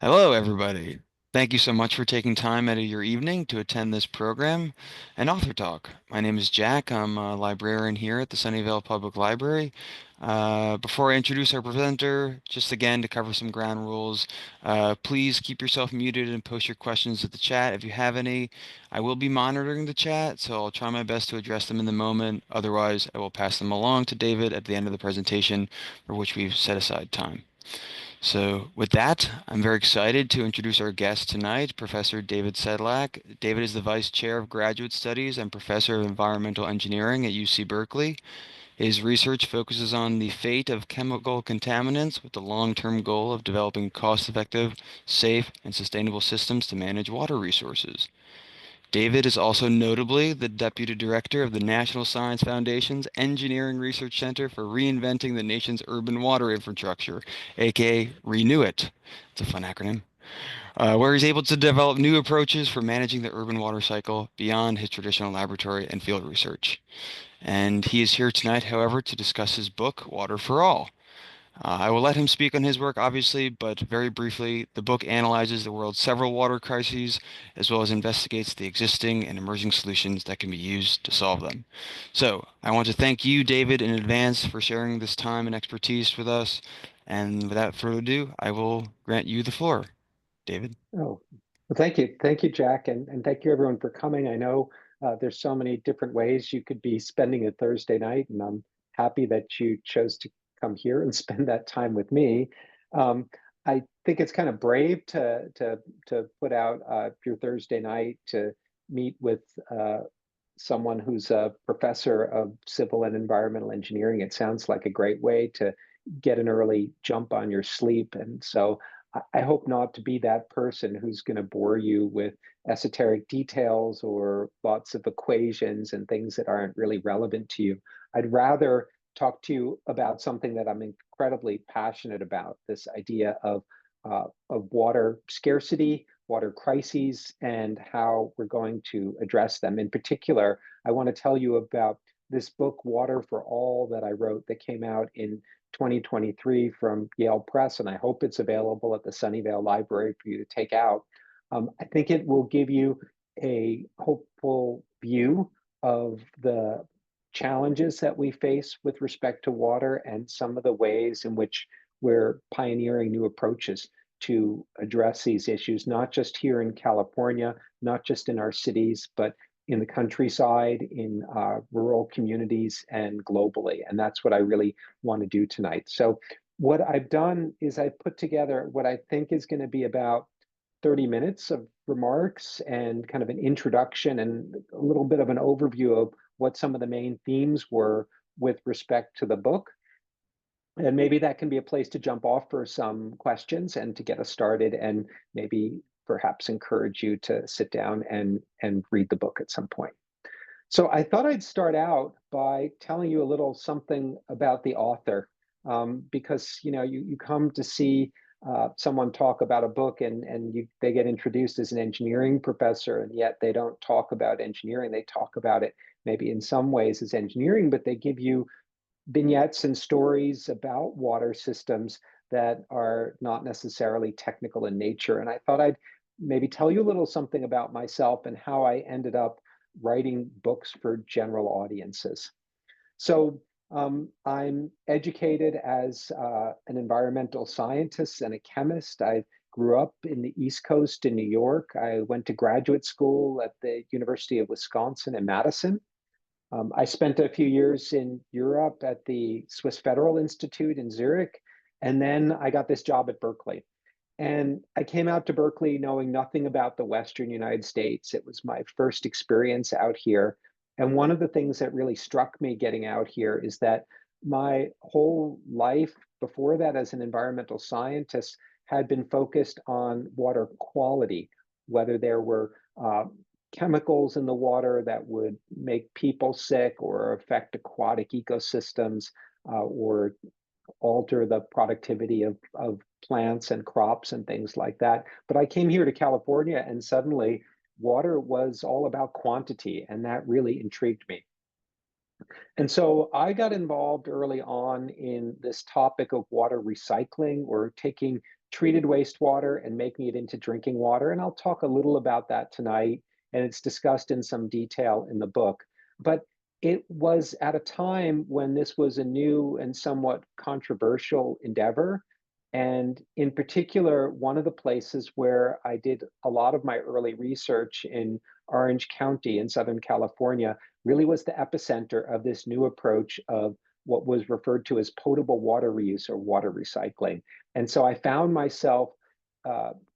Hello, everybody. Thank you so much for taking time out of your evening to attend this program and Author Talk. My name is Jack. I'm a librarian here at the Sunnyvale Public Library. Before I introduce our presenter, just again to cover some ground rules, please keep yourself muted and post your questions at the chat if you have any. I will be monitoring the chat, so I'll try my best to address them in the moment. Otherwise, I will pass them along to David at the end of the presentation, for which we've set aside time. So, with that, I'm very excited to introduce our guest tonight, Professor David Sedlak. David is the Vice Chair of Graduate Studies and Professor of Environmental Engineering at UC Berkeley. His research focuses on the fate of chemical contaminants with the long-term goal of developing cost-effective, safe, and sustainable systems to manage water resources. David is also notably the Deputy Director of the National Science Foundation's Engineering Research Center for Reinventing the Nation's Urban Water Infrastructure, aka Renew It. It's a fun acronym. Where he's able to develop new approaches for managing the urban water cycle beyond his traditional laboratory and field research. And he is here tonight, however, to discuss his book, Water for All. I will let him speak on his work, obviously, but very briefly, the book analyzes the world's several water crises, as well as investigates the existing and emerging solutions that can be used to solve them. So, I want to thank you, David, in advance for sharing this time and expertise with us. And without further ado, I will grant you the floor, David. Oh, well, thank you. Thank you, Jack. And thank you, everyone, for coming. I know there's so many different ways you could be spending a Thursday night, and I'm happy that you chose to come here and spend that time with me. Um, I think it's kind of brave to put out your Thursday night to meet with someone who's a professor of civil and environmental engineering. It sounds like a great way to get an early jump on your sleep. And so I hope not to be that person who's going to bore you with esoteric details or lots of equations and things that aren't really relevant to you. I'd rather talk to you about something that I'm incredibly passionate about, this idea of water scarcity, water crises, and how we're going to address them. In particular, I want to tell you about this book, Water for All, that I wrote that came out in 2023 from Yale Press, and I hope it's available at the Sunnyvale Library for you to take out. I think it will give you a hopeful view of the challenges that we face with respect to water and some of the ways in which we're pioneering new approaches to address these issues, not just here in California, not just in our cities, but in the countryside, in rural communities, and globally. And that's what I really want to do tonight. So, what I've done is I put together what I think is going to be about 30 minutes of remarks and kind of an introduction and a little bit of an overview of what some of the main themes were with respect to the book. And maybe that can be a place to jump off for some questions and to get us started and maybe perhaps encourage you to sit down and read the book at some point. So I thought I'd start out by telling you a little something about the author, because you come to see someone talk about a book and they get introduced as an engineering professor, and yet they don't talk about engineering. They talk about it maybe in some ways as engineering, but they give you vignettes and stories about water systems that are not necessarily technical in nature. And I thought I'd maybe tell you a little something about myself and how I ended up writing books for general audiences. So I'm educated as an environmental scientist and a chemist. I grew up in the East Coast in New York. I went to graduate school at the University of Wisconsin in Madison. I spent a few years in Europe at the Swiss Federal Institute in Zurich, and then I got this job at Berkeley. And I came out to Berkeley knowing nothing about the Western United States. It was my first experience out here. And one of the things that really struck me getting out here is that my whole life before that as an environmental scientist had been focused on water quality, whether there were chemicals in the water that would make people sick or affect aquatic ecosystems or alter the productivity of plants and crops and things like that. But I came here to California and suddenly water was all about quantity, and that really intrigued me. And so I got involved early on in this topic of water recycling or taking treated wastewater and making it into drinking water. And I'll talk a little about that tonight. And it's discussed in some detail in the book. But it was at a time when this was a new and somewhat controversial endeavor. And in particular, one of the places where I did a lot of my early research in Orange County in Southern California really was the epicenter of this new approach of what was referred to as potable water reuse or water recycling. And so I found myself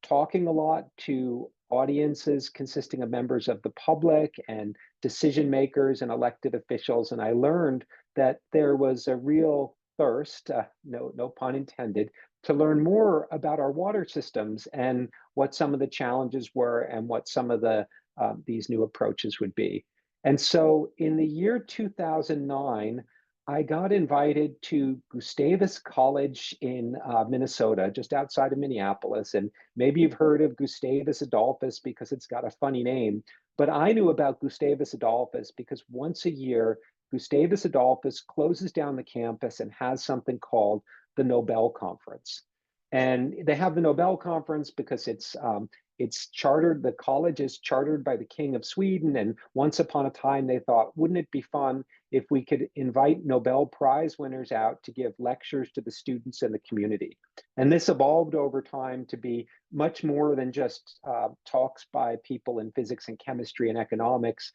talking a lot to audiences consisting of members of the public and decision makers and elected officials. And I learned that there was a real thirst, no pun intended, to learn more about our water systems and what some of the challenges were and what some of these new approaches would be. And so in the year 2009, I got invited to Gustavus College in Minnesota, just outside of Minneapolis. And maybe you've heard of Gustavus Adolphus because it's got a funny name. But I knew about Gustavus Adolphus because once a year, Gustavus Adolphus closes down the campus and has something called the Nobel Conference. And they have the Nobel Conference because it's chartered, the college is chartered by the King of Sweden. And once upon a time, they thought, wouldn't it be fun if we could invite Nobel Prize winners out to give lectures to the students and the community? And this evolved over time to be much more than just talks by people in physics and chemistry and economics.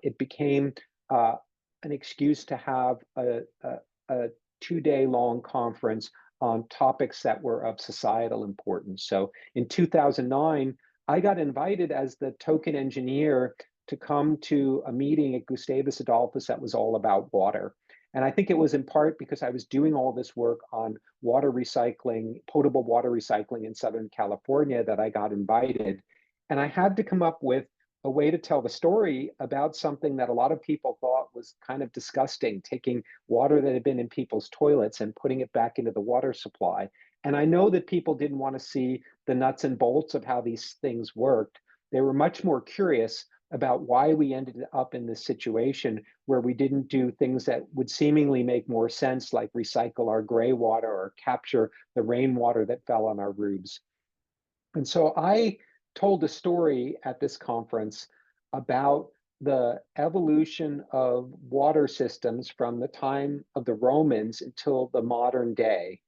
It became an excuse to have a 2 day long conference on topics that were of societal importance. So in 2009, I got invited as the token engineer to come to a meeting at Gustavus Adolphus that was all about water. And I think it was in part because I was doing all this work on water recycling, potable water recycling in Southern California that I got invited. And I had to come up with a way to tell the story about something that a lot of people thought was kind of disgusting, taking water that had been in people's toilets and putting it back into the water supply. And I know that people didn't want to see the nuts and bolts of how these things worked. They were much more curious about why we ended up in this situation where we didn't do things that would seemingly make more sense, like recycle our gray water or capture the rainwater that fell on our roofs. And so I told a story at this conference about the evolution of water systems from the time of the Romans until the modern day.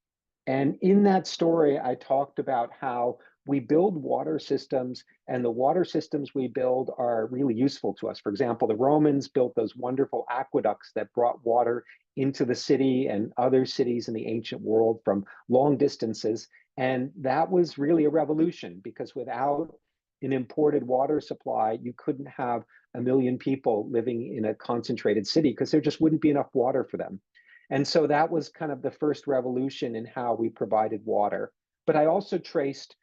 And in that story, I talked about how we build water systems, and the water systems we build are really useful to us. For example, the Romans built those wonderful aqueducts that brought water into the city and other cities in the ancient world from long distances. And that was really a revolution because without an imported water supply, you couldn't have a million people living in a concentrated city because there just wouldn't be enough water for them. And so that was kind of the first revolution in how we provided water. But I also traced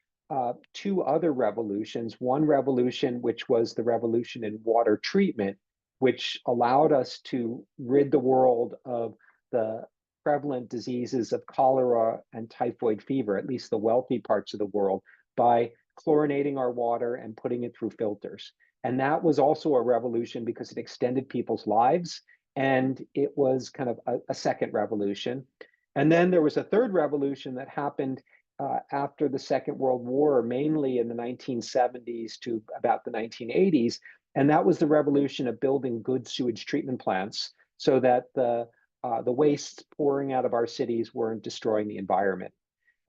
two other revolutions. One revolution, which was the revolution in water treatment, which allowed us to rid the world of the prevalent diseases of cholera and typhoid fever, at least the wealthy parts of the world, by chlorinating our water and putting it through filters. And that was also a revolution because it extended people's lives. And it was kind of a second revolution. And then there was a third revolution that happened after the Second World War, mainly in the 1970s to about the 1980s. And that was the revolution of building good sewage treatment plants so that the wastes pouring out of our cities weren't destroying the environment.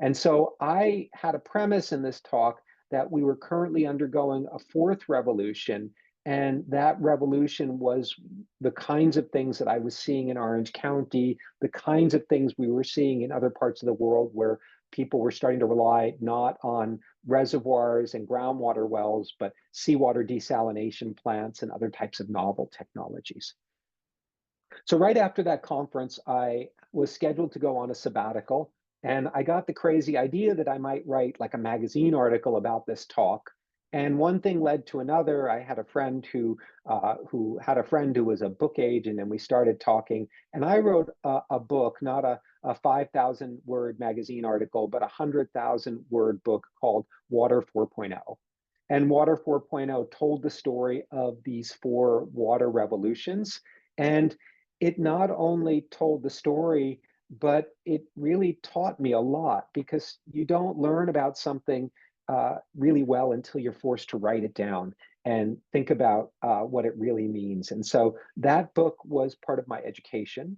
And so I had a premise in this talk that we were currently undergoing a fourth revolution. And that revolution was the kinds of things that I was seeing in Orange County, the kinds of things we were seeing in other parts of the world where people were starting to rely not on reservoirs and groundwater wells, but seawater desalination plants and other types of novel technologies. So right after that conference, I was scheduled to go on a sabbatical, and I got the crazy idea that I might write like a magazine article about this talk. And one thing led to another. I had a friend who had a friend who was a book agent, and we started talking. And I wrote a book, not a 5,000 word magazine article, but a 100,000 word book called Water 4.0. And Water 4.0 told the story of these four water revolutions. And it not only told the story but it really taught me a lot because you don't learn about something really well until you're forced to write it down and think about what it really means. And so that book was part of my education.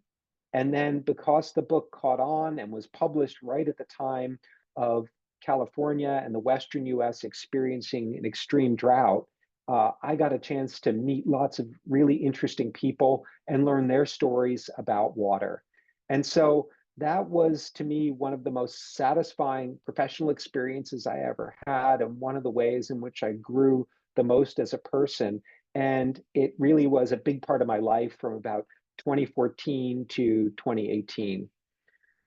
And then because the book caught on and was published right at the time of California and the Western US experiencing an extreme drought, I got a chance to meet lots of really interesting people and learn their stories about water. And so that was to me one of the most satisfying professional experiences I ever had, and one of the ways in which I grew the most as a person. And it really was a big part of my life from about 2014 to 2018.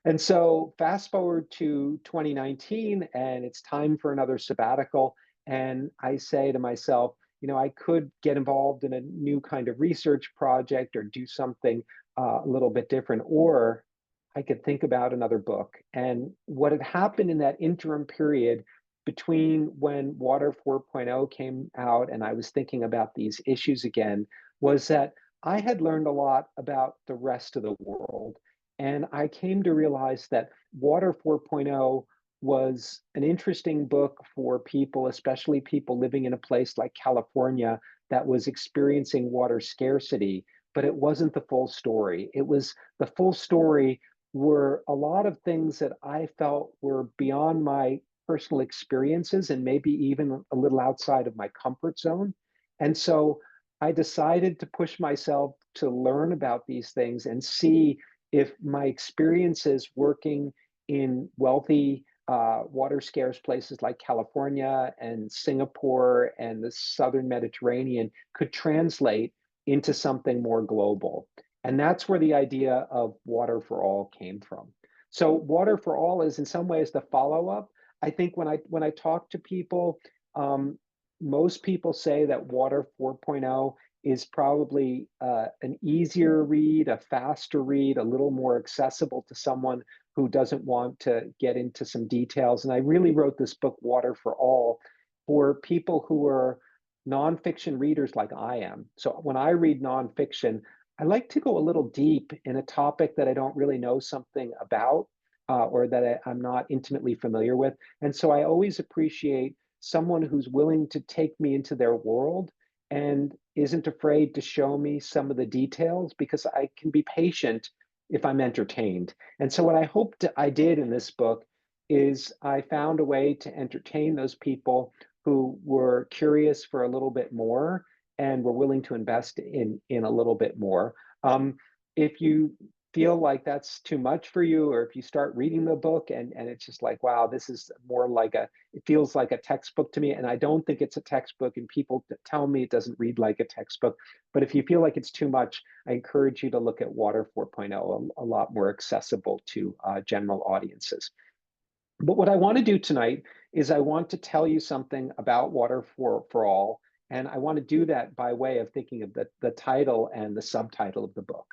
And so fast forward to 2019, and it's time for another sabbatical. And I say to myself, I could get involved in a new kind of research project or do something a little bit different, or I could think about another book. And what had happened in that interim period between when Water 4.0 came out and I was thinking about these issues again was that I had learned a lot about the rest of the world. And I came to realize that Water 4.0 was an interesting book for people, especially people living in a place like California that was experiencing water scarcity, but it wasn't the full story. It was the full story were a lot of things that I felt were beyond my personal experiences and maybe even a little outside of my comfort zone. And so I decided to push myself to learn about these things and see if my experiences working in wealthy, water scarce places like California and Singapore and the Southern Mediterranean could translate into something more global. And that's where the idea of Water for All came from. So Water for All is in some ways the follow-up. I think when I talk to people, um, most people say that Water 4.0 is probably an easier read, a faster read, a little more accessible to someone who doesn't want to get into some details. And I really wrote this book, Water for All, for people who are nonfiction readers like I am. So when I read nonfiction, I like to go a little deep in a topic that I don't really know something about or that I'm not intimately familiar with. And so I always appreciate someone who's willing to take me into their world and isn't afraid to show me some of the details because I can be patient if I'm entertained. And so what I hoped I did in this book is I found a way to entertain those people who were curious for a little bit more and were willing to invest in a little bit more. If you feel like that's too much for you, or if you start reading the book and it's just like, wow, this is more like it feels like a textbook to me. And I don't think it's a textbook, and people tell me it doesn't read like a textbook. But if you feel like it's too much, I encourage you to look at Water 4.0, a lot more accessible to general audiences. But what I want to do tonight is I want to tell you something about Water for All. And I want to do that by way of thinking of the title and the subtitle of the book.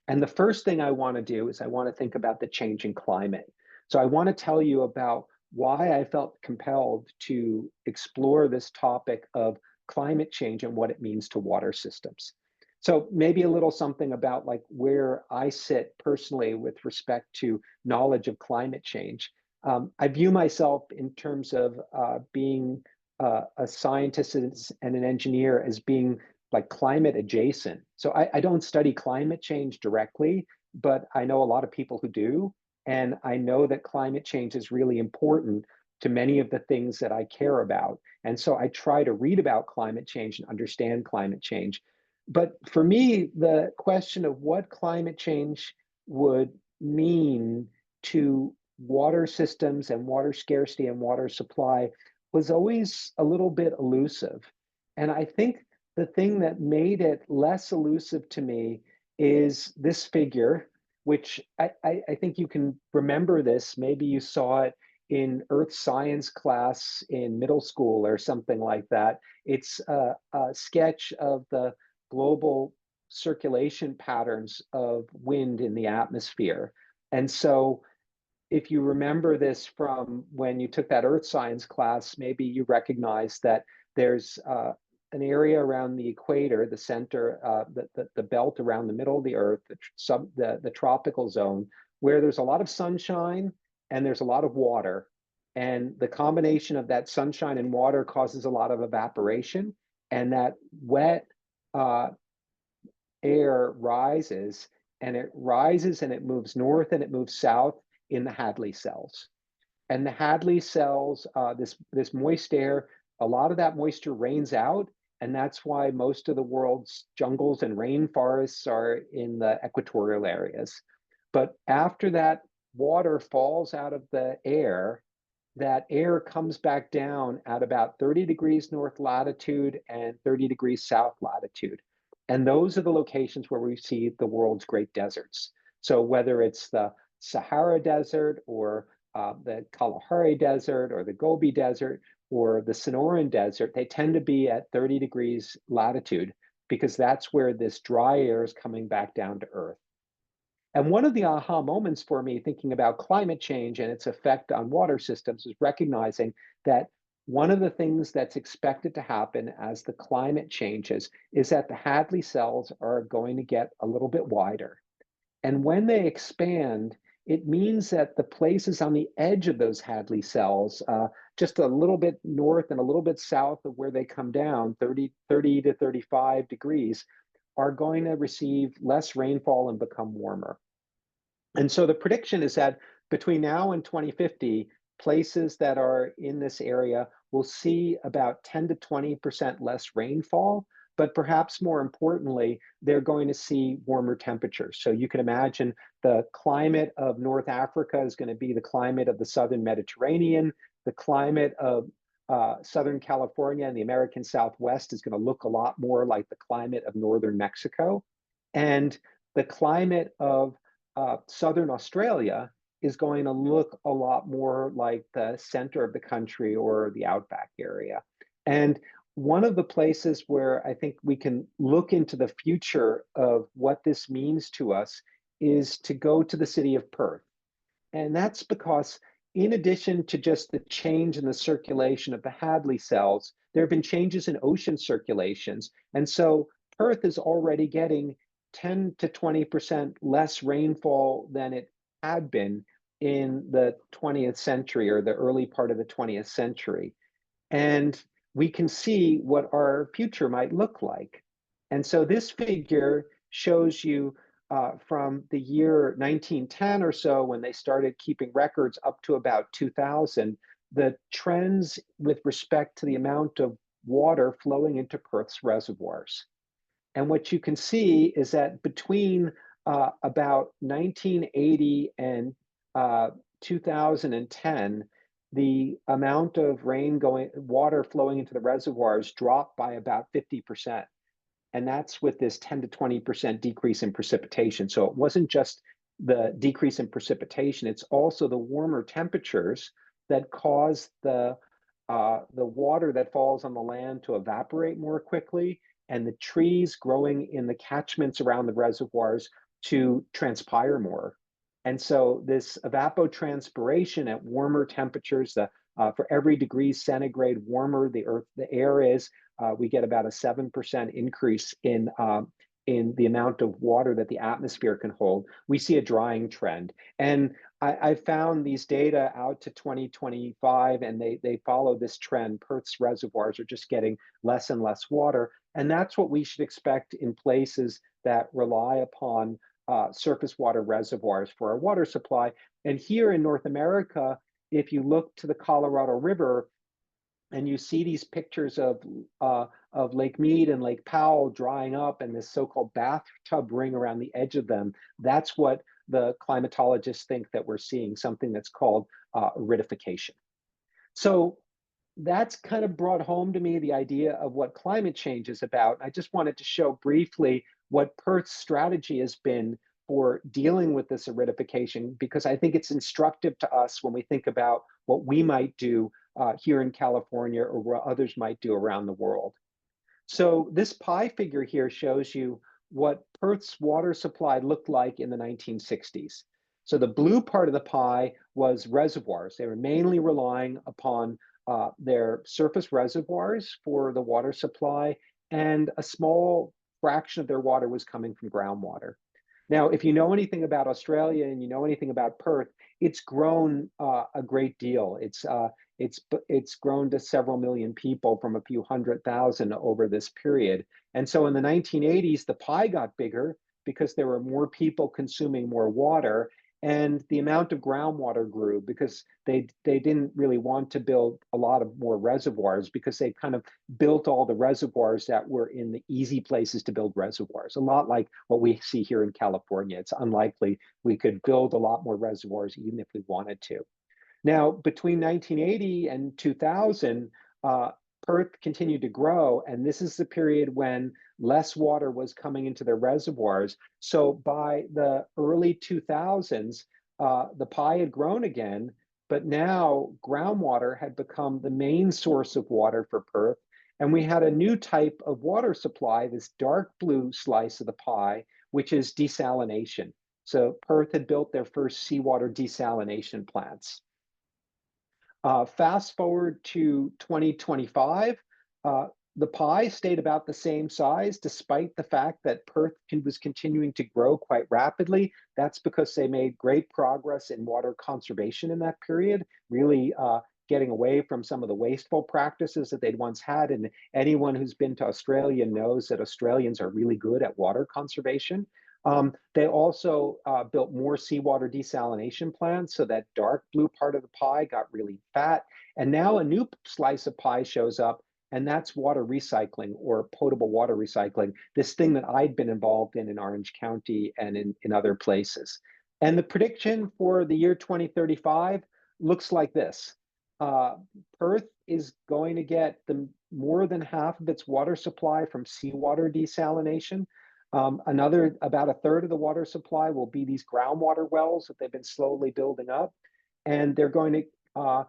And the first thing I want to do is I want to think about the changing climate. So I want to tell you about why I felt compelled to explore this topic of climate change and what it means to water systems. So maybe a little something about like where I sit personally with respect to knowledge of climate change. I view myself in terms of being a scientist and an engineer as being like climate adjacent. So I don't study climate change directly, but I know a lot of people who do. And I know that climate change is really important to many of the things that I care about. And so I try to read about climate change and understand climate change. But for me, the question of what climate change would mean to water systems and water scarcity and water supply was always a little bit elusive. And I think the thing that made it less elusive to me is this figure, which I think you can remember this. Maybe you saw it in earth science class in middle school or something like that. It's a sketch of the global circulation patterns of wind in the atmosphere. And so if you remember this from when you took that earth science class, maybe you recognize that there's an area around the equator, the center, the belt around the middle of the earth, the tropical zone, where there's a lot of sunshine and there's a lot of water. And the combination of that sunshine and water causes a lot of evaporation. And that wet uh, air rises and it moves north and it moves south in the Hadley cells. And the Hadley cells, this moist air, a lot of that moisture rains out, and that's why most of the world's jungles and rainforests are in the equatorial areas. But after that water falls out of the air, that air comes back down at about 30 degrees north latitude and 30 degrees south latitude. And those are the locations where we see the world's great deserts. So whether it's the Sahara Desert or the Kalahari Desert or the Gobi Desert or the Sonoran Desert, they tend to be at 30 degrees latitude because that's where this dry air is coming back down to Earth. And one of the aha moments for me thinking about climate change and its effect on water systems is recognizing that one of the things that's expected to happen as the climate changes is that the Hadley cells are going to get a little bit wider. And when they expand, it means that the places on the edge of those Hadley cells, just a little bit north and a little bit south of where they come down, 30 to 35 degrees, are going to receive less rainfall and become warmer. And so the prediction is that between now and 2050, places that are in this area will see about 10 to 20% less rainfall, but perhaps more importantly, they're going to see warmer temperatures. So you can imagine the climate of North Africa is going to be the climate of the Southern Mediterranean. The climate of Southern California and the American Southwest is going to look a lot more like the climate of Northern Mexico. And the climate of Southern Australia is going to look a lot more like the center of the country or the outback area. And one of the places where I think we can look into the future of what this means to us is to go to the city of Perth. And that's because, in addition to just the change in the circulation of the Hadley cells, there have been changes in ocean circulations. And so Perth is already getting 10 to 20% less rainfall than it had been in the 20th century or the early part of the 20th century. And we can see what our future might look like. And so this figure shows you from the year 1910 or so, when they started keeping records up to about 2000, the trends with respect to the amount of water flowing into Perth's reservoirs. And what you can see is that between about 1980 and 2010, the amount of water flowing into the reservoirs dropped by about 50%. And that's with this 10 to 20% decrease in precipitation. So it wasn't just the decrease in precipitation, it's also the warmer temperatures that cause the water that falls on the land to evaporate more quickly and the trees growing in the catchments around the reservoirs to transpire more. And so this evapotranspiration at warmer temperatures, for every degree centigrade warmer the air is, we get about a 7% increase in the amount of water that the atmosphere can hold. We see a drying trend. And I found these data out to 2025, and they follow this trend. Perth's reservoirs are just getting less and less water. And that's what we should expect in places that rely upon surface water reservoirs for our water supply. And here in North America, if you look to the Colorado River and you see these pictures of Lake Mead and Lake Powell drying up and this so-called bathtub ring around the edge of them, that's what the climatologists think that we're seeing, something that's called aridification. So that's kind of brought home to me the idea of what climate change is about. I just wanted to show briefly what Perth's strategy has been for dealing with this aridification, because I think it's instructive to us when we think about what we might do here in California or what others might do around the world. So this pie figure here shows you what Perth's water supply looked like in the 1960s. So the blue part of the pie was reservoirs. They were mainly relying upon their surface reservoirs for the water supply, and a small fraction of their water was coming from groundwater. Now, if you know anything about Australia and you know anything about Perth, it's grown a great deal. It's grown to several million people from a few 100,000 over this period. And so in the 1980s, the pie got bigger because there were more people consuming more water, and the amount of groundwater grew because they didn't really want to build a lot of more reservoirs because they kind of built all the reservoirs that were in the easy places to build reservoirs. A lot like what we see here in California. It's unlikely we could build a lot more reservoirs even if we wanted to. Now, between 1980 and 2000, Perth continued to grow, and this is the period when less water was coming into the reservoirs. So by the early 2000s, the pie had grown again, but now groundwater had become the main source of water for Perth. And we had a new type of water supply, this dark blue slice of the pie, which is desalination. So Perth had built their first seawater desalination plants. Fast forward to 2025, uh, the pie stayed about the same size despite the fact that Perth was continuing to grow quite rapidly. That's because they made great progress in water conservation in that period, really getting away from some of the wasteful practices that they'd once had. And anyone who's been to Australia knows that Australians are really good at water conservation. They also built more seawater desalination plants, so that dark blue part of the pie got really fat. And now a new slice of pie shows up, and that's water recycling or potable water recycling, this thing that I'd been involved in Orange County and in other places. And the prediction for the year 2035 looks like this. Uh, Perth is going to get more than half of its water supply from seawater desalination. Another, about a third of the water supply will be these groundwater wells that they've been slowly building up. And they're going to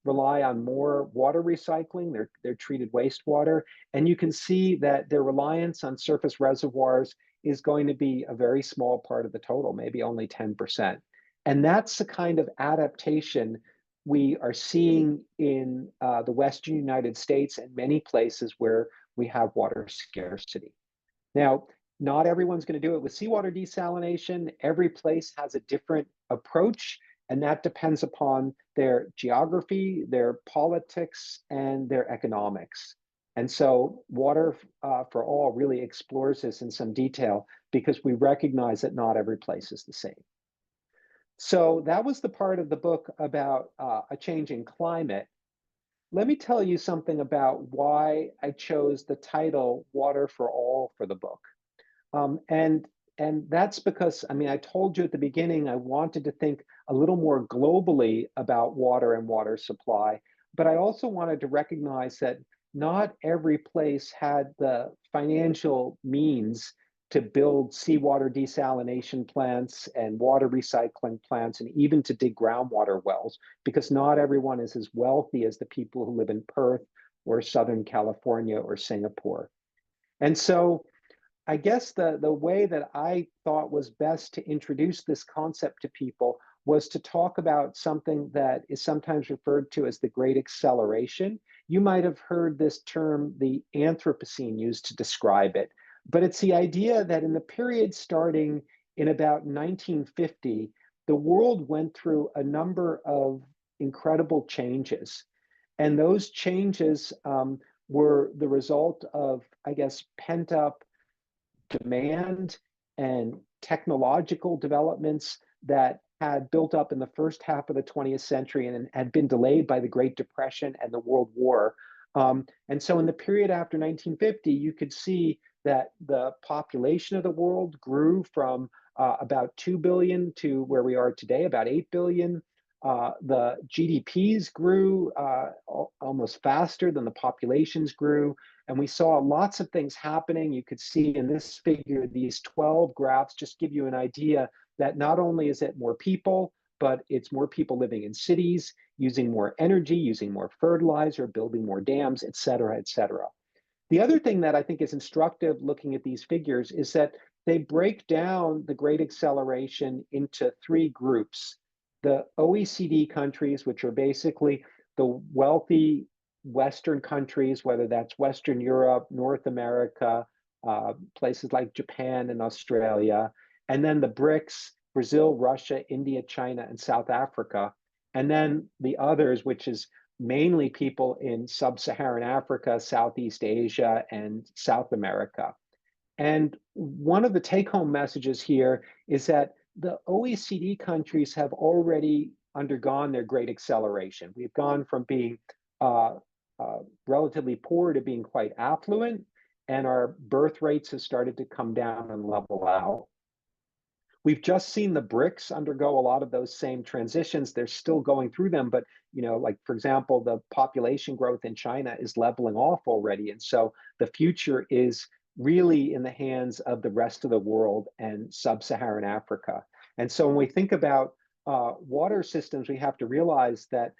rely on more water recycling, their treated wastewater. And you can see that their reliance on surface reservoirs is going to be a very small part of the total, maybe only 10%. And that's the kind of adaptation we are seeing in the Western United States and many places where we have water scarcity. Now, not everyone's going to do it with seawater desalination. Every place has a different approach, and that depends upon their geography, their politics, and their economics. And so, Water for All really explores this in some detail because we recognize that not every place is the same. So, that was the part of the book about a changing climate. Let me tell you something about why I chose the title Water for All for the book. Um, and and that's because, I mean, I told you at the beginning I wanted to think a little more globally about water and water supply, but I also wanted to recognize that not every place had the financial means to build seawater desalination plants and water recycling plants and even to dig groundwater wells, because not everyone is as wealthy as the people who live in Perth or Southern California or Singapore. And so I guess the way that I thought was best to introduce this concept to people was to talk about something that is sometimes referred to as the Great Acceleration. You might have heard this term, the Anthropocene, used to describe it, but it's the idea that in the period starting in about 1950, the world went through a number of incredible changes. And those changes were the result of, I guess, pent up demand and technological developments that had built up in the first half of the 20th century and had been delayed by the Great Depression and the World War. And so in the period after 1950, you could see that the population of the world grew from about 2 billion to where we are today, about 8 billion. The GDPs grew almost faster than the populations grew. And we saw lots of things happening. You could see in this figure, these 12 graphs just give you an idea that not only is it more people, but it's more people living in cities, using more energy, using more fertilizer, building more dams, et cetera, et cetera. The other thing that I think is instructive looking at these figures is that they break down the Great Acceleration into three groups. The OECD countries, which are basically the wealthy Western countries, whether that's Western Europe, North America, places like Japan and Australia. and then the BRICS, Brazil, Russia, India, China, and South Africa, and then the others, which is mainly people in sub-Saharan Africa, Southeast Asia, and South America. And one of the take-home messages here is that the OECD countries have already undergone their great acceleration. We've gone from being uh, relatively poor to being quite affluent, and our birth rates have started to come down and level out. We've just seen the BRICS undergo a lot of those same transitions. They're still going through them, but like for example, the population growth in China is leveling off already, and so the future is really in the hands of the rest of the world and sub-Saharan Africa. And so when we think about water systems, we have to realize that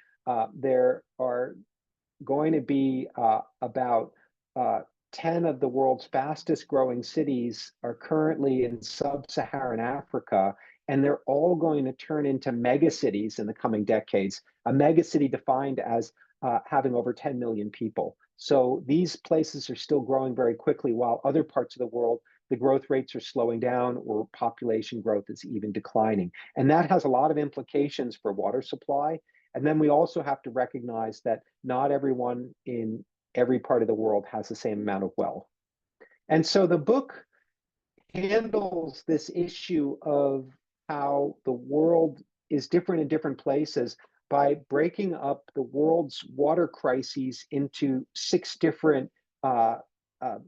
there are going to be about uh, 10 of the world's fastest growing cities are currently in sub-Saharan Africa, and they're all going to turn into megacities in the coming decades. A megacity defined as having over 10 million people. So these places are still growing very quickly, while other parts of the world, the growth rates are slowing down or population growth is even declining. And that has a lot of implications for water supply. And then we also have to recognize that not everyone in every part of the world has the same amount of wealth. And so the book handles this issue of how the world is different in different places by breaking up the world's water crises into 6 different uh, uh,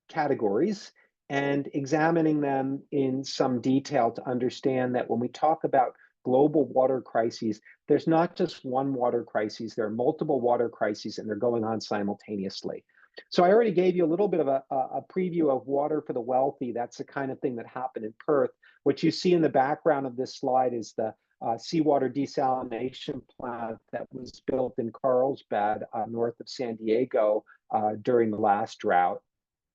categories and examining them in some detail to understand that when we talk about global water crises, there's not just one water crisis, there are multiple water crises and they're going on simultaneously. So I already gave you a little bit of a preview of water for the wealthy. That's the kind of thing that happened in Perth. What you see in the background of this slide is the seawater desalination plant that was built in Carlsbad, north of San Diego, during the last drought.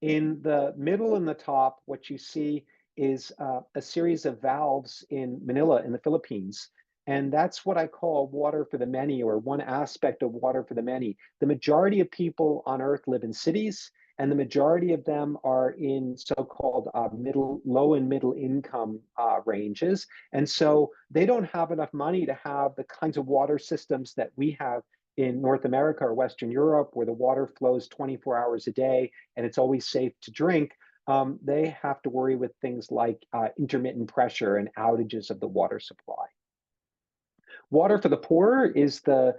In the middle and the top, what you see is a series of valves in Manila in the Philippines. And that's what I call water for the many, or one aspect of water for the many. The majority of people on Earth live in cities, and the majority of them are in so-called low and middle income ranges. And so they don't have enough money to have the kinds of water systems that we have in North America or Western Europe, where the water flows 24 hours a day and it's always safe to drink. They have to worry with things like intermittent pressure and outages of the water supply. Water for the poor is the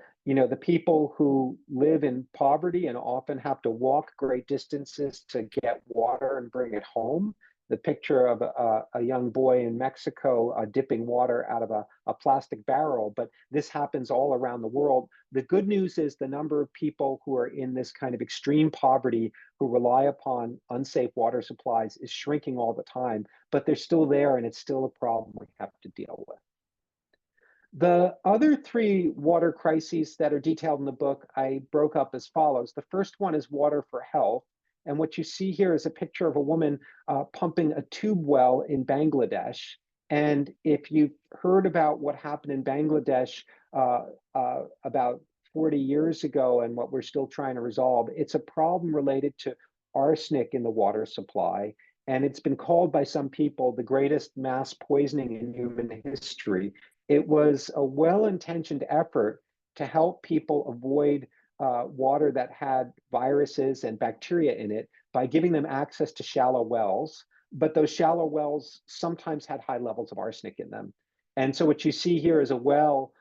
people who live in poverty and often have to walk great distances to get water and bring it home. The picture of a young boy in Mexico dipping water out of a plastic barrel, but this happens all around the world. The good news is the number of people who are in this kind of extreme poverty who rely upon unsafe water supplies is shrinking all the time, but they're still there and it's still a problem we have to deal with. The other 3 water crises that are detailed in the book, I broke up as follows. The first one is water for health. And what you see here is a picture of a woman pumping a tube well in Bangladesh. And if you've heard about what happened in Bangladesh about 40 years ago and what we're still trying to resolve, it's a problem related to arsenic in the water supply. And it's been called by some people the greatest mass poisoning in human history. It was a well-intentioned effort to help people avoid water that had viruses and bacteria in it by giving them access to shallow wells. But those shallow wells sometimes had high levels of arsenic in them. And so what you see here is a well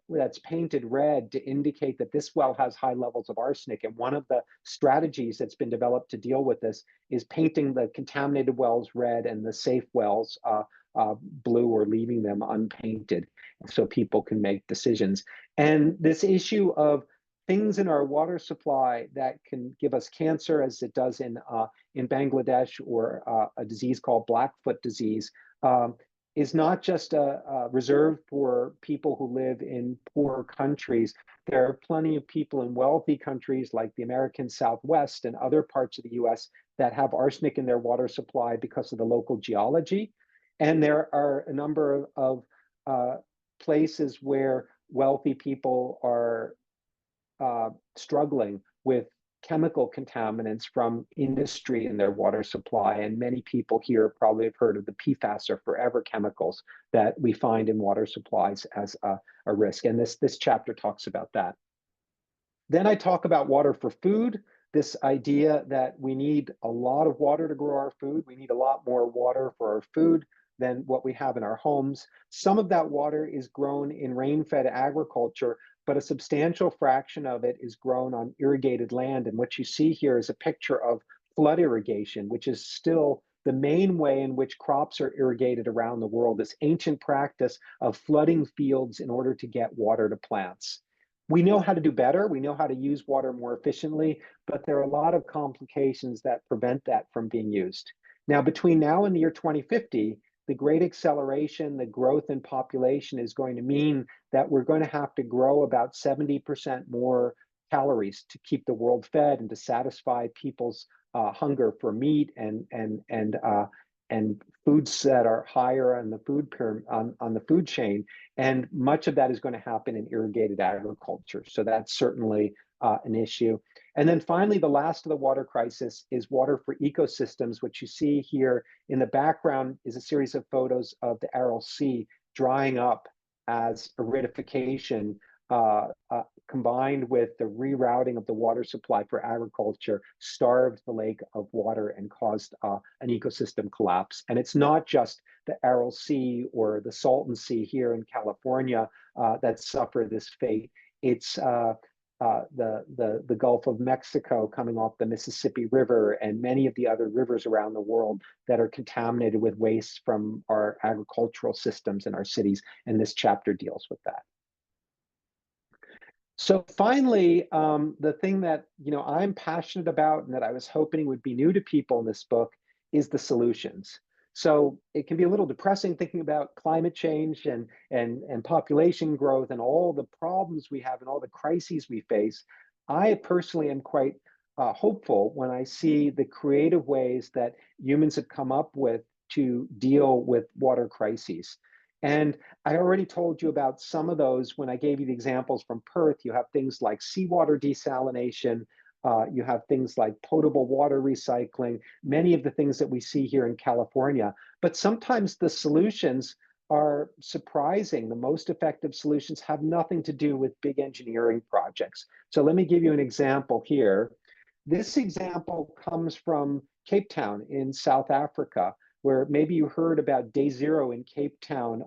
that's painted red to indicate that this well has high levels of arsenic. And one of the strategies that's been developed to deal with this is painting the contaminated wells red and the safe wells blue, or leaving them unpainted so people can make decisions. And this issue of things in our water supply that can give us cancer, as it does in Bangladesh, or a disease called Blackfoot disease, is not just reserved for people who live in poor countries. There are plenty of people in wealthy countries like the American Southwest and other parts of the US that have arsenic in their water supply because of the local geology. And there are a number of places where wealthy people are struggling with chemical contaminants from industry in their water supply. And many people here probably have heard of the PFAS or forever chemicals that we find in water supplies as a risk. And this chapter talks about that. Then I talk about water for food, this idea that we need a lot of water to grow our food. We need a lot more water for our food than what we have in our homes. Some of that water is grown in rain-fed agriculture, but a substantial fraction of it is grown on irrigated land. And what you see here is a picture of flood irrigation, which is still the main way in which crops are irrigated around the world, this ancient practice of flooding fields in order to get water to plants. We know how to do better. We know how to use water more efficiently, but there are a lot of complications that prevent that from being used. Now, between now and the year 2050, the great acceleration, the growth in population is going to mean that we're going to have to grow about 70% more calories to keep the world fed and to satisfy people's hunger for meat and foods that are higher on the on the food chain. And much of that is going to happen in irrigated agriculture. So that's certainly an issue. And then finally, the last of the water crisis is water for ecosystems. What you see here in the background is a series of photos of the Aral Sea drying up as aridification combined with the rerouting of the water supply for agriculture starved the lake of water and caused an ecosystem collapse. And it's not just the Aral Sea or the Salton Sea here in California that suffer this fate. It's the Gulf of Mexico coming off the Mississippi River and many of the other rivers around the world that are contaminated with waste from our agricultural systems in our cities. And this chapter deals with that. So finally, the thing that I'm passionate about and that I was hoping would be new to people in this book is the solutions. So it can be a little depressing thinking about climate change and population growth and all the problems we have and all the crises we face. I personally am quite hopeful when I see the creative ways that humans have come up with to deal with water crises. And I already told you about some of those when I gave you the examples from Perth. You have things like seawater desalination, you have things like potable water recycling, many of the things that we see here in California. But sometimes the solutions are surprising. The most effective solutions have nothing to do with big engineering projects. So let me give you an example here. This example comes from Cape Town in South Africa, where maybe you heard about Day Zero in Cape Town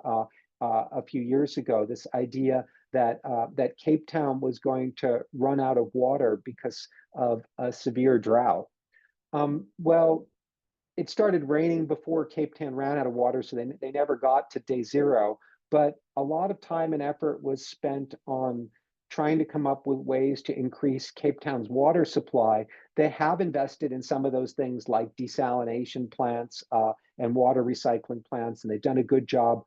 a few years ago, this idea that, that Cape Town was going to run out of water because of a severe drought. Well, it started raining before Cape Town ran out of water, so they never got to Day Zero. But a lot of time and effort was spent on trying to come up with ways to increase Cape Town's water supply. They have invested in some of those things like desalination plants and water recycling plants, and they've done a good job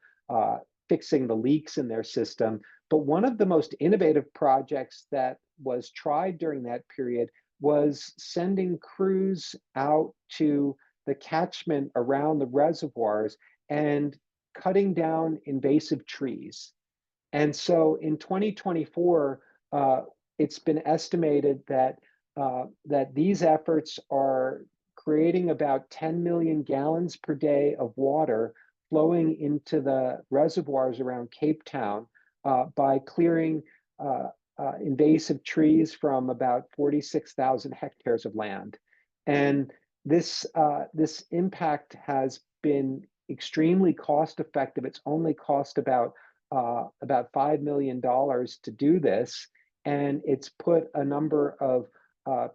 fixing the leaks in their system. But one of the most innovative projects that was tried during that period was sending crews out to the catchment around the reservoirs and cutting down invasive trees. And so in 2024, it's been estimated that that these efforts are creating about 10 million gallons per day of water flowing into the reservoirs around Cape Town by clearing invasive trees from about 46,000 hectares of land. And this impact has been extremely cost effective. It's only cost about $5 million to do this. And it's put a number of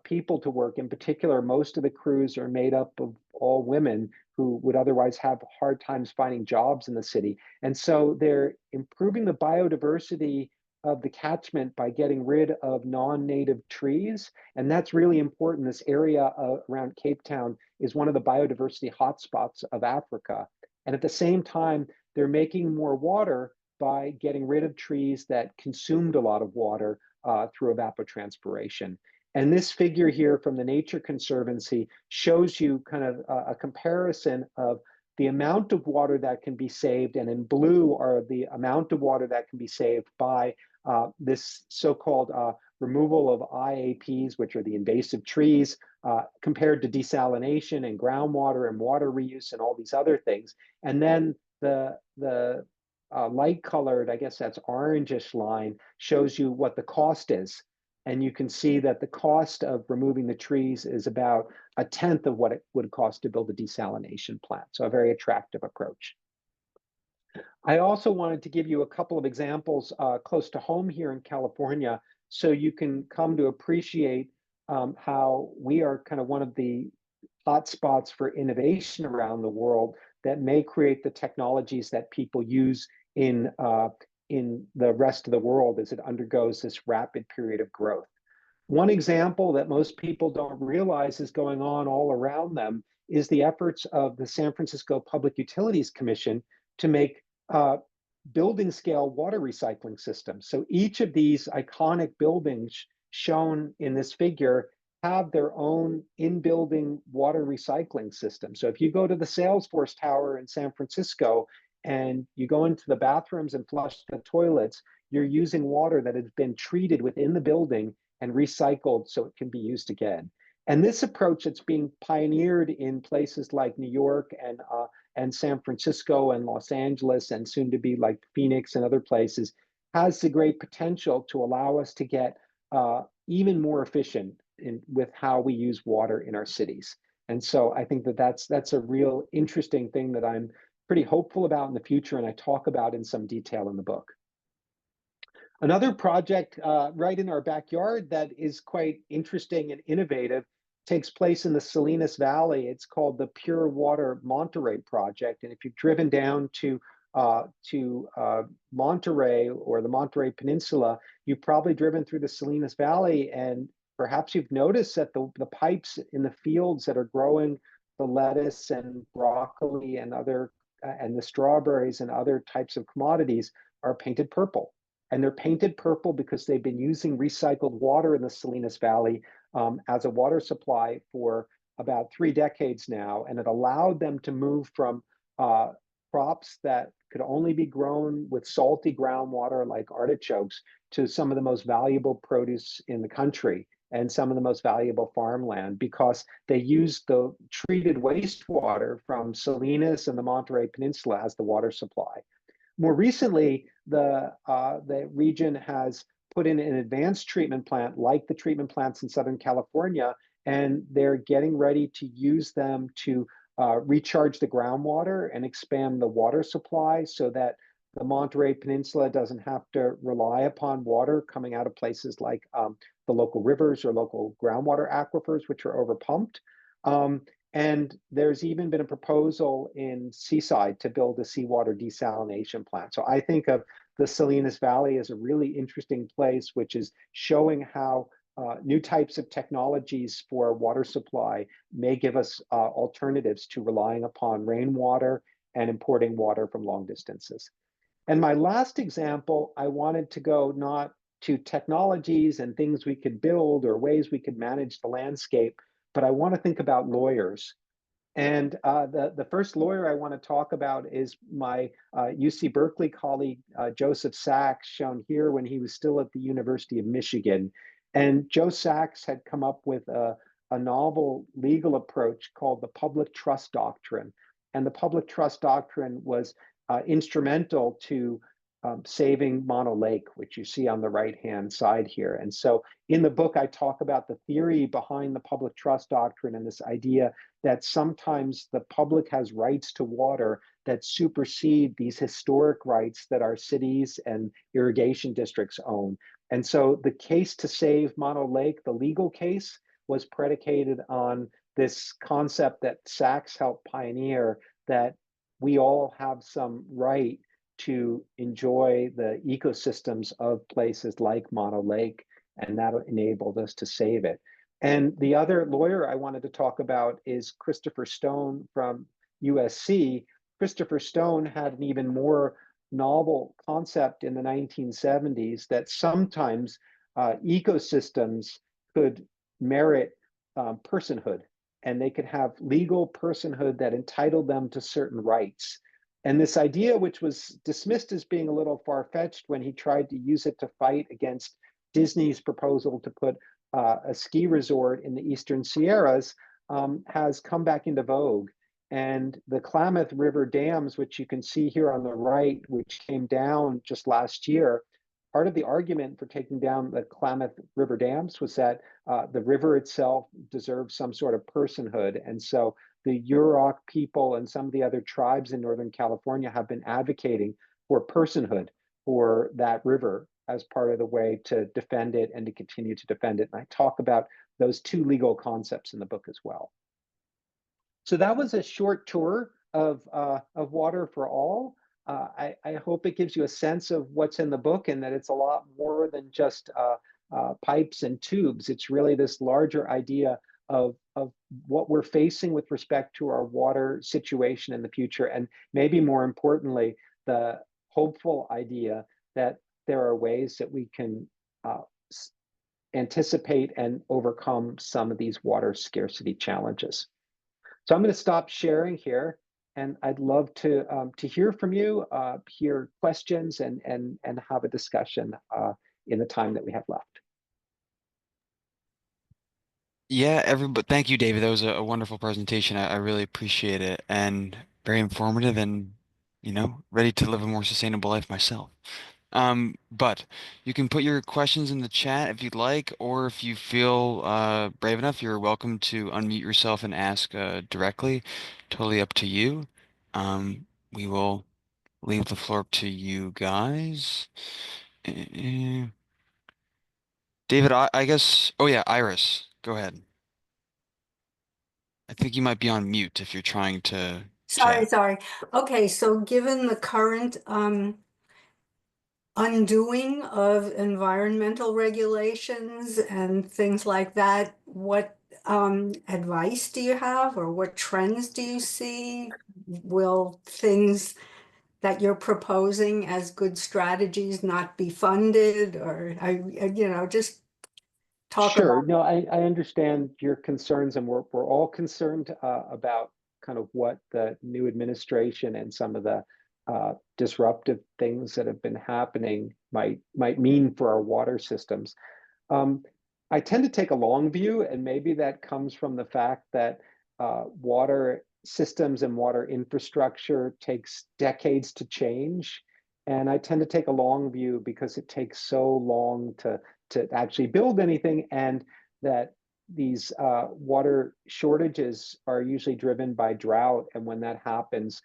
people to work. In particular, most of the crews are made up of all women who would otherwise have hard times finding jobs in the city. And so they're improving the biodiversity of the catchment by getting rid of non-native trees. And that's really important. This area around Cape Town is one of the biodiversity hotspots of Africa. And at the same time, they're making more water by getting rid of trees that consumed a lot of water through evapotranspiration. And this figure here from the Nature Conservancy shows you kind of a comparison of the amount of water that can be saved, and in blue are the amount of water that can be saved by this so-called removal of IAPs, which are the invasive trees, compared to desalination and groundwater and water reuse and all these other things. And then the light colored, I guess that's orangish line, shows you what the cost is. And you can see that the cost of removing the trees is about a tenth of what it would cost to build a desalination plant. So a very attractive approach. I also wanted to give you a couple of examples close to home here in California, so you can come to appreciate how we are kind of one of the hotspots for innovation around the world that may create the technologies that people use in the rest of the world as it undergoes this rapid period of growth. One example that most people don't realize is going on all around them is the efforts of the San Francisco Public Utilities Commission to make uh, building scale water recycling systems. So each of these iconic buildings shown in this figure have their own in-building water recycling system. So if you go to the Salesforce Tower in San Francisco and you go into the bathrooms and flush the toilets, you're using water that has been treated within the building and recycled so it can be used again. And this approach that's being pioneered in places like New York and San Francisco and Los Angeles and soon to be like Phoenix and other places has the great potential to allow us to get even more efficient with how we use water in our cities. And so I think that that's a real interesting thing that I'm pretty hopeful about in the future, and I talk about in some detail in the book. Another project right in our backyard that is quite interesting and innovative takes place in the Salinas Valley. It's called the Pure Water Monterey Project. And if you've driven down to Monterey or the Monterey Peninsula, you've probably driven through the Salinas Valley, and perhaps you've noticed that the pipes in the fields that are growing the lettuce and broccoli and other and the strawberries and other types of commodities are painted purple. And they're painted purple because they've been using recycled water in the Salinas Valley as a water supply for about 3 decades now. And it allowed them to move from crops that could only be grown with salty groundwater like artichokes to some of the most valuable produce in the country and some of the most valuable farmland because they used the treated wastewater from Salinas and the Monterey Peninsula as the water supply. More recently, the region has put in an advanced treatment plant like the treatment plants in Southern California, and they're getting ready to use them to recharge the groundwater and expand the water supply so that the Monterey Peninsula doesn't have to rely upon water coming out of places like the local rivers or local groundwater aquifers, which are overpumped. And there's even been a proposal in Seaside to build a seawater desalination plant. So I think of the Salinas Valley as a really interesting place, which is showing how new types of technologies for water supply may give us alternatives to relying upon rainwater and importing water from long distances. And my last example, I wanted to go not to technologies and things we could build or ways we could manage the landscape, but I want to think about lawyers. And the first lawyer I want to talk about is my UC Berkeley colleague, Joseph Sachs, shown here when he was still at the University of Michigan. And Joe Sachs had come up with a novel legal approach called the public trust doctrine. And the public trust doctrine was instrumental to saving Mono Lake, which you see on the right-hand side here. And so in the book, I talk about the theory behind the public trust doctrine and this idea that sometimes the public has rights to water that supersede these historic rights that our cities and irrigation districts own. And so the case to save Mono Lake, the legal case, was predicated on this concept that Sachs helped pioneer, that we all have some right to enjoy the ecosystems of places like Mono Lake, and that enabled us to save it. And the other lawyer I wanted to talk about is Christopher Stone from USC. Christopher Stone had an even more novel concept in the 1970s that sometimes ecosystems could merit personhood, and they could have legal personhood that entitled them to certain rights. And this idea, which was dismissed as being a little far-fetched when he tried to use it to fight against Disney's proposal to put a ski resort in the Eastern Sierras, has come back into vogue. And the Klamath River dams, which you can see here on the right, which came down just last year, part of the argument for taking down the Klamath River dams was that the river itself deserves some sort of personhood. And so the Yurok people and some of the other tribes in Northern California have been advocating for personhood for that river as part of the way to defend it and to continue to defend it. And I talk about those two legal concepts in the book as well. So that was a short tour of Water for All. I hope it gives you a sense of what's in the book and that it's a lot more than just pipes and tubes. It's really this larger idea of what we're facing with respect to our water situation in the future. And maybe more importantly, the hopeful idea that there are ways that we can anticipate and overcome some of these water scarcity challenges. So I'm going to stop sharing here, and I'd love to hear from you, hear questions, and have a discussion in the time that we have left. Yeah, everybody, thank you, David. That was a wonderful presentation. I really appreciate it and very informative and, ready to live a more sustainable life myself. But you can put your questions in the chat if you'd like, or if you feel brave enough, you're welcome to unmute yourself and ask directly. Totally up to you. We will leave the floor up to you guys. Eh, David, I guess. Oh yeah, Iris, go ahead. I think you might be on mute if you're trying to Sorry, chat. sorry. Okay, so given the current undoing of environmental regulations and things like that, what advice do you have, or what trends do you see? Will things that you're proposing as good strategies not be funded, or just talk Sure. about. No, I understand your concerns, and we're all concerned about kind of what the new administration and some of the disruptive things that have been happening might mean for our water systems. Um, I tend to take a long view, and maybe that comes from the fact that water systems and water infrastructure takes decades to change. And I tend to take a long view because it takes so long to actually build anything, and that these water shortages are usually driven by drought. And when that happens,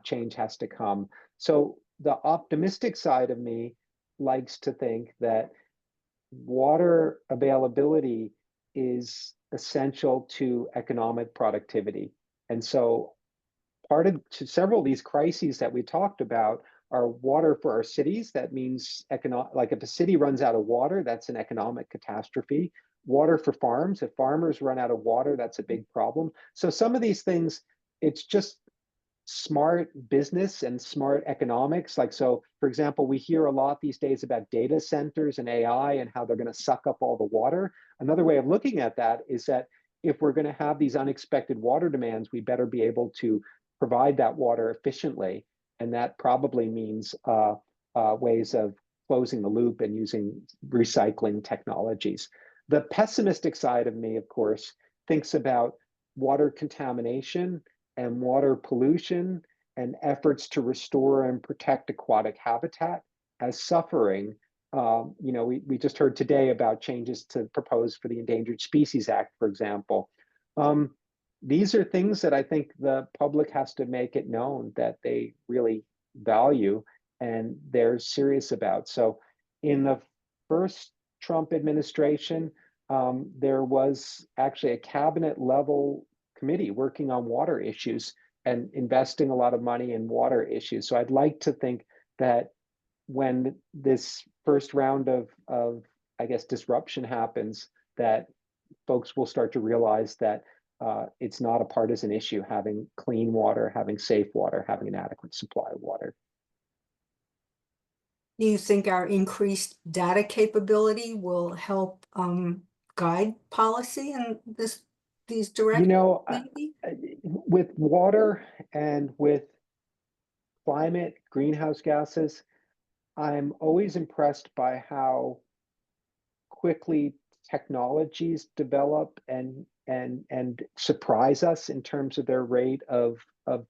change has to come. So the optimistic side of me likes to think that water availability is essential to economic productivity. And so part of several of these crises that we talked about are water for our cities. That means like if a city runs out of water, that's an economic catastrophe. Water for farms. If farmers run out of water, that's a big problem. So some of these things, it's just smart business and smart economics. Like, so for example, we hear a lot these days about data centers and AI and how they're going to suck up all the water. Another way of looking at that is that if we're going to have these unexpected water demands, we better be able to provide that water efficiently. And that probably means ways of closing the loop and using recycling technologies. The pessimistic side of me, of course, thinks about water contamination and water pollution and efforts to restore and protect aquatic habitat as suffering. We just heard today about changes to propose for the Endangered Species Act, for example. These are things that I think the public has to make it known that they really value and they're serious about. So in the first Trump administration, there was actually a cabinet level committee working on water issues and investing a lot of money in water issues. So I'd like to think that when this first round of I guess disruption happens, that folks will start to realize that it's not a partisan issue having clean water, having safe water, having an adequate supply of water. Do you think our increased data capability will help guide policy in these You directions, know, maybe? with water and with climate, greenhouse gases, I'm always impressed by how quickly technologies develop and surprise us in terms of their rate of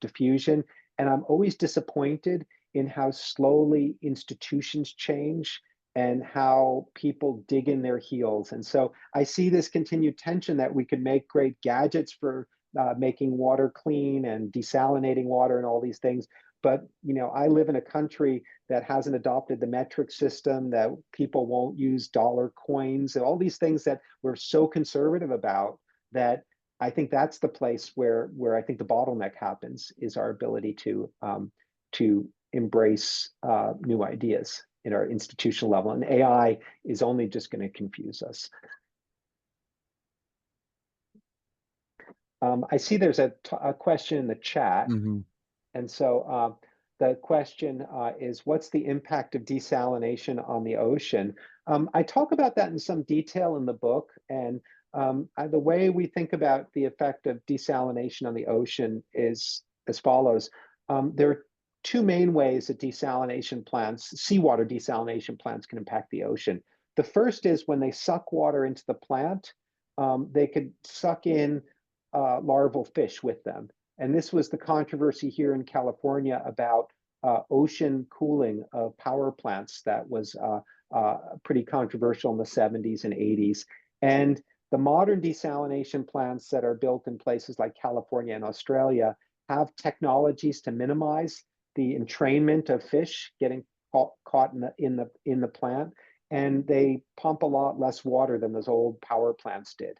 diffusion. And I'm always disappointed in how slowly institutions change and how people dig in their heels. And so I see this continued tension that we could make great gadgets for making water clean and desalinating water and all these things. But I live in a country that hasn't adopted the metric system, that people won't use dollar coins, and all these things that we're so conservative about, that I think that's the place where I think the bottleneck happens, is our ability to embrace new ideas in our institutional level. And AI is only just going to confuse us. I see there's a question in the chat. Hmm. And so the question is, what's the impact of desalination on the ocean? I talk about that in some detail in the book. And the way we think about the effect of desalination on the ocean is as follows. There are two main ways that desalination plants, seawater desalination plants, can impact the ocean. The first is when they suck water into the plant, they could suck in larval fish with them. And this was the controversy here in California about ocean cooling of power plants that was pretty controversial in the 70s and 80s. And the modern desalination plants that are built in places like California and Australia have technologies to minimize the entrainment of fish getting caught in the plant, and they pump a lot less water than those old power plants did.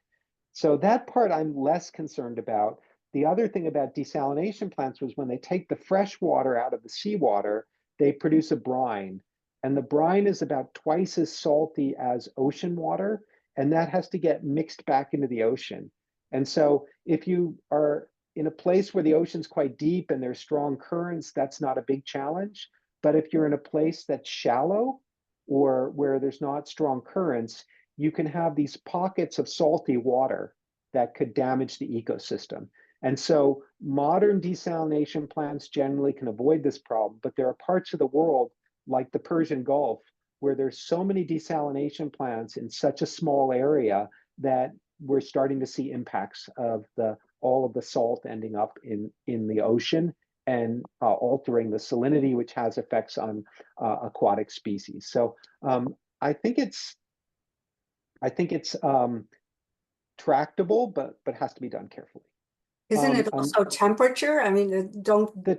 So that part I'm less concerned about. The other thing about desalination plants was when they take the fresh water out of the seawater, they produce a brine. And the brine is about twice as salty as ocean water, and that has to get mixed back into the ocean. And so if you are in a place where the ocean's quite deep and there's strong currents, that's not a big challenge. But if you're in a place that's shallow or where there's not strong currents, you can have these pockets of salty water that could damage the ecosystem. And so modern desalination plants generally can avoid this problem, but there are parts of the world like the Persian Gulf where there's so many desalination plants in such a small area that we're starting to see impacts of all of the salt ending up in the ocean and altering the salinity, which has effects on aquatic species. So I think it's tractable, but has to be done carefully. Isn't it also temperature? I mean, don't The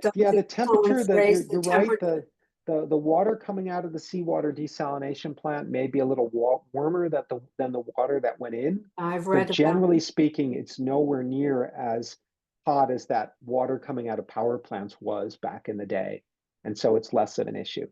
temperature, that raise the you're right. temperature? The water coming out of the seawater desalination plant may be a little warmer than the water that went in, I've but read about generally speaking, it's nowhere near as hot as that water coming out of power plants was back in the day. And so it's less of an issue.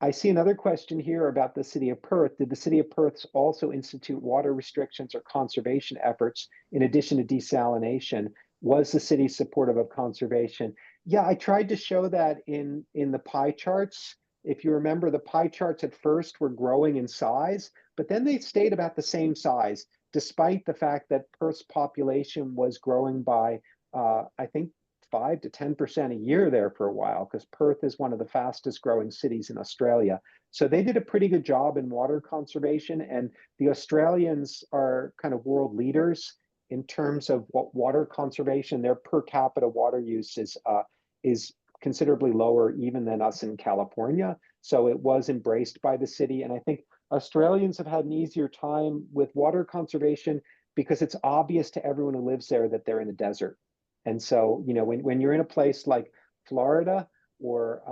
I see another question here about the city of Perth. Did the city of Perth also institute water restrictions or conservation efforts in addition to desalination? Was the city supportive of conservation? Yeah, I tried to show that in the pie charts. If you remember, the pie charts at first were growing in size, but then they stayed about the same size, despite the fact that Perth's population was growing by, I think, 5 to 10% a year there for a while, because Perth is one of the fastest growing cities in Australia. So they did a pretty good job in water conservation, and the Australians are kind of world leaders in terms of what water conservation. Their per capita water use is considerably lower even than us in California. So it was embraced by the city, and I think Australians have had an easier time with water conservation because it's obvious to everyone who lives there that they're in a desert. And so, when you're in a place like Florida or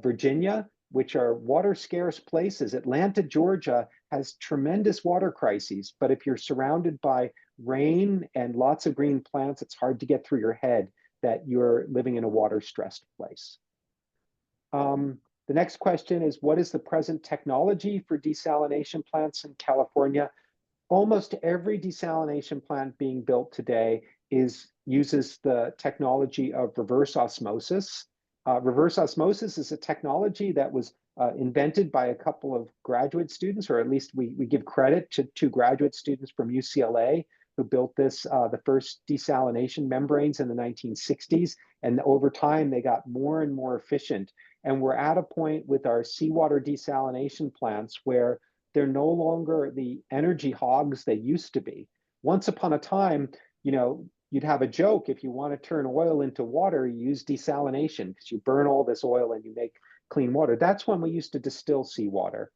Virginia, which are water scarce places, Atlanta, Georgia has tremendous water crises. But if you're surrounded by rain and lots of green plants, it's hard to get through your head that you're living in a water stressed place. The next question is, what is the present technology for desalination plants in California? Almost every desalination plant being built today uses the technology of reverse osmosis. Reverse osmosis is a technology that was invented by a couple of graduate students, or at least we give credit to two graduate students from UCLA who built this, the first desalination membranes in the 1960s. And over time, they got more and more efficient. And we're at a point with our seawater desalination plants where they're no longer the energy hogs they used to be. Once upon a time, you'd have a joke if you want to turn oil into water, you use desalination because you burn all this oil and you make clean water. That's when we used to distill seawater.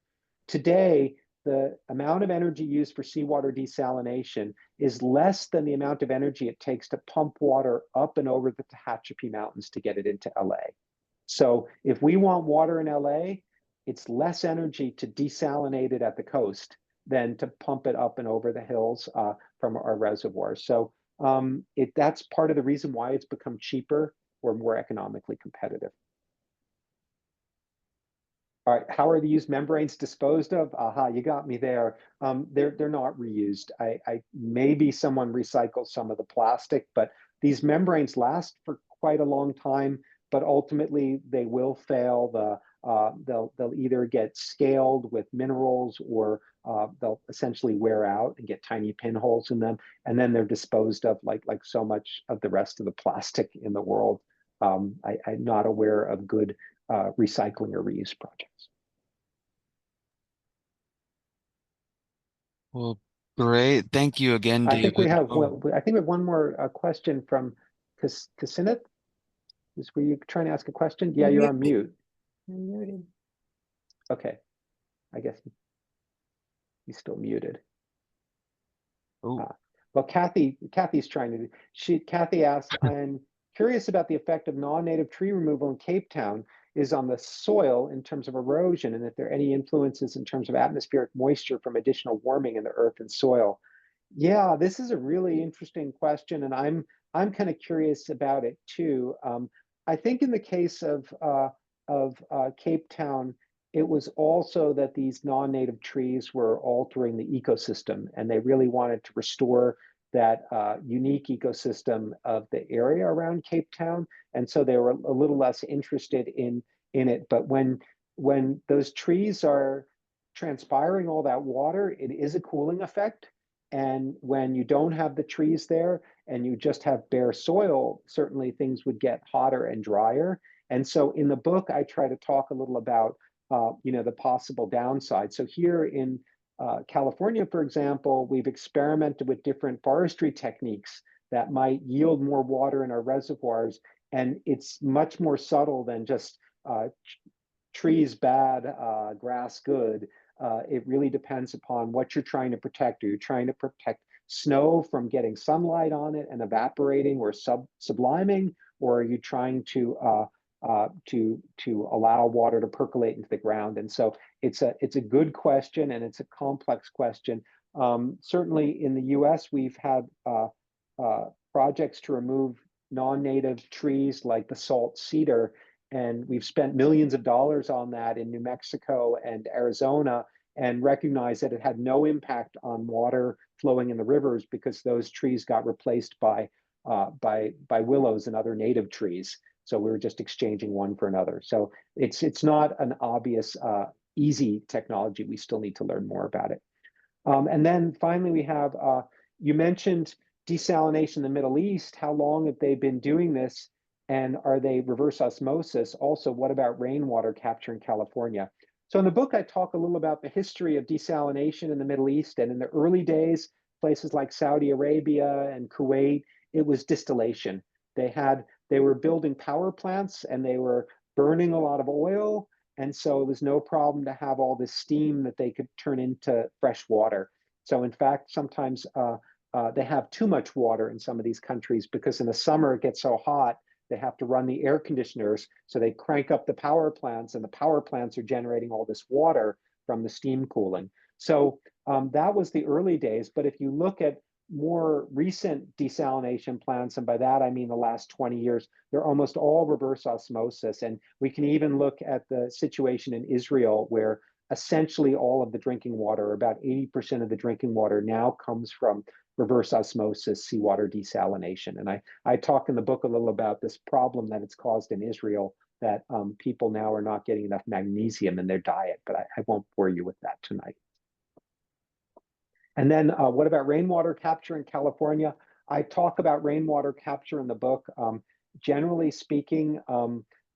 Today, the amount of energy used for seawater desalination is less than the amount of energy it takes to pump water up and over the Tehachapi Mountains to get it into LA. So if we want water in LA, it's less energy to desalinate it at the coast than to pump it up and over the hills from our reservoirs. So that's part of the reason why it's become cheaper or more economically competitive. All right, how are the used membranes disposed of? Aha, you got me there. They're not reused. Maybe someone recycles some of the plastic, but these membranes last for quite a long time. But ultimately, they will fail. They'll either get scaled with minerals, or they'll essentially wear out and get tiny pinholes in them, and then they're disposed of like so much of the rest of the plastic in the world. I'm not aware of good recycling or reuse projects. Well, great. Thank you again, I think we David. have Oh, I think we have one more question from Kasineth. Were you trying to ask a question? Yeah, you're on mute. I'm muted. Okay, I guess he's still muted. oh. Well, Kathy's trying to. Kathy asked, I'm curious about the effect of non-native tree removal in Cape Town is on the soil in terms of erosion, and if there are any influences in terms of atmospheric moisture from additional warming in the earth and soil. Yeah, this is a really interesting question, and I'm kind of curious about it too. I think in the case of Cape Town, it was also that these non-native trees were altering the ecosystem, and they really wanted to restore that unique ecosystem of the area around Cape Town, and so they were a little less interested in it. But when those trees are transpiring all that water, it is a cooling effect. And when you don't have the trees there and you just have bare soil, certainly things would get hotter and drier. And so in the book, I try to talk a little about the possible downside. So here in California, for example, we've experimented with different forestry techniques that might yield more water in our reservoirs. And it's much more subtle than just trees bad, grass good. It really depends upon what you're trying to protect. Are you trying to protect snow from getting sunlight on it and evaporating or subliming, or are you trying to allow water to percolate into the ground? And so it's a good question, and it's a complex question. Certainly in the U.S., we've had projects to remove non-native trees like the salt cedar, and we've spent millions of dollars on that in New Mexico and Arizona, and recognized that it had no impact on water flowing in the rivers because those trees got replaced by willows and other native trees. So we were just exchanging one for another. So it's not an obvious, easy technology. We still need to learn more about it. And then finally, we have, you mentioned desalination in the Middle East. How long have they been doing this? And are they reverse osmosis? Also, what about rainwater capture in California? So in the book, I talk a little about the history of desalination in the Middle East. And in the early days, places like Saudi Arabia and Kuwait, it was distillation. They were building power plants and they were burning a lot of oil. And so it was no problem to have all this steam that they could turn into fresh water. So in fact, sometimes they have too much water in some of these countries because in the summer it gets so hot, they have to run the air conditioners. So they crank up the power plants, and the power plants are generating all this water from the steam cooling. So that was the early days. But if you look at more recent desalination plants, and by that I mean the last 20 years, they're almost all reverse osmosis. And we can even look at the situation in Israel, where essentially all of the drinking water, about 80% of the drinking water now comes from reverse osmosis seawater desalination. And I talk in the book a little about this problem that it's caused in Israel, that people now are not getting enough magnesium in their diet, but I won't bore you with that tonight. And then what about rainwater capture in California? I talk about rainwater capture in the book. Generally speaking,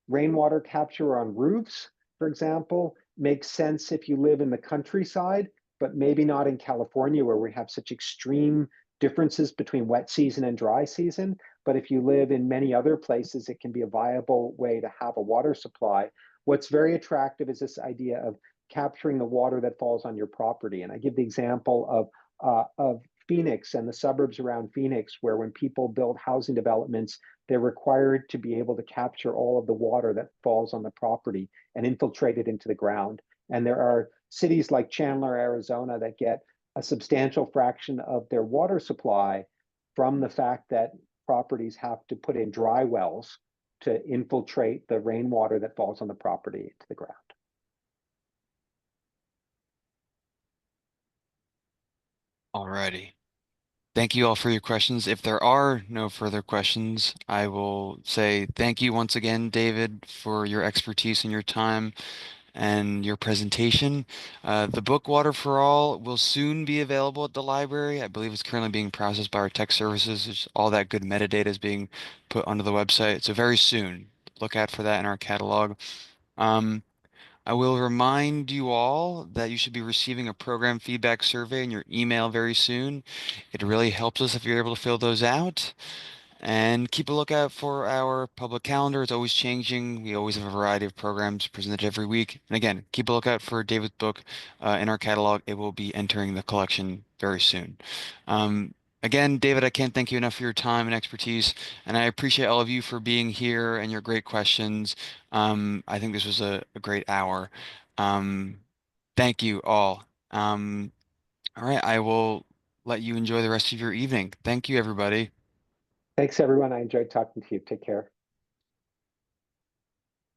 rainwater capture on roofs, for example, makes sense if you live in the countryside, but maybe not in California where we have such extreme differences between wet season and dry season. But if you live in many other places, it can be a viable way to have a water supply. What's very attractive is this idea of capturing the water that falls on your property. And I give the example of Phoenix and the suburbs around Phoenix, where when people build housing developments, they're required to be able to capture all of the water that falls on the property and infiltrate it into the ground. And there are cities like Chandler, Arizona, that get a substantial fraction of their water supply from the fact that properties have to put in dry wells to infiltrate the rainwater that falls on the property into the ground. Alrighty. Thank you all for your questions. If there are no further questions, I will say thank you once again, David, for your expertise and your time and your presentation. The book Water for All will soon be available at the library. I believe it's currently being processed by our tech services. All that good metadata is being put onto the website. So very soon, look out for that in our catalog. Um, I will remind you all that you should be receiving a program feedback survey in your email very soon. It really helps us if you're able to fill those out. And keep a lookout for our public calendar. It's always changing. We always have a variety of programs presented every week. And again, keep a lookout for David's book in our catalog. It will be entering the collection very soon. Um, Again, David, I can't thank you enough for your time and expertise. And I appreciate all of you for being here and your great questions. I think this was a great hour. Um, Thank you all. All right, I will let you enjoy the rest of your evening. Thank you, everybody. Thanks, everyone. I enjoyed talking to you. Take care.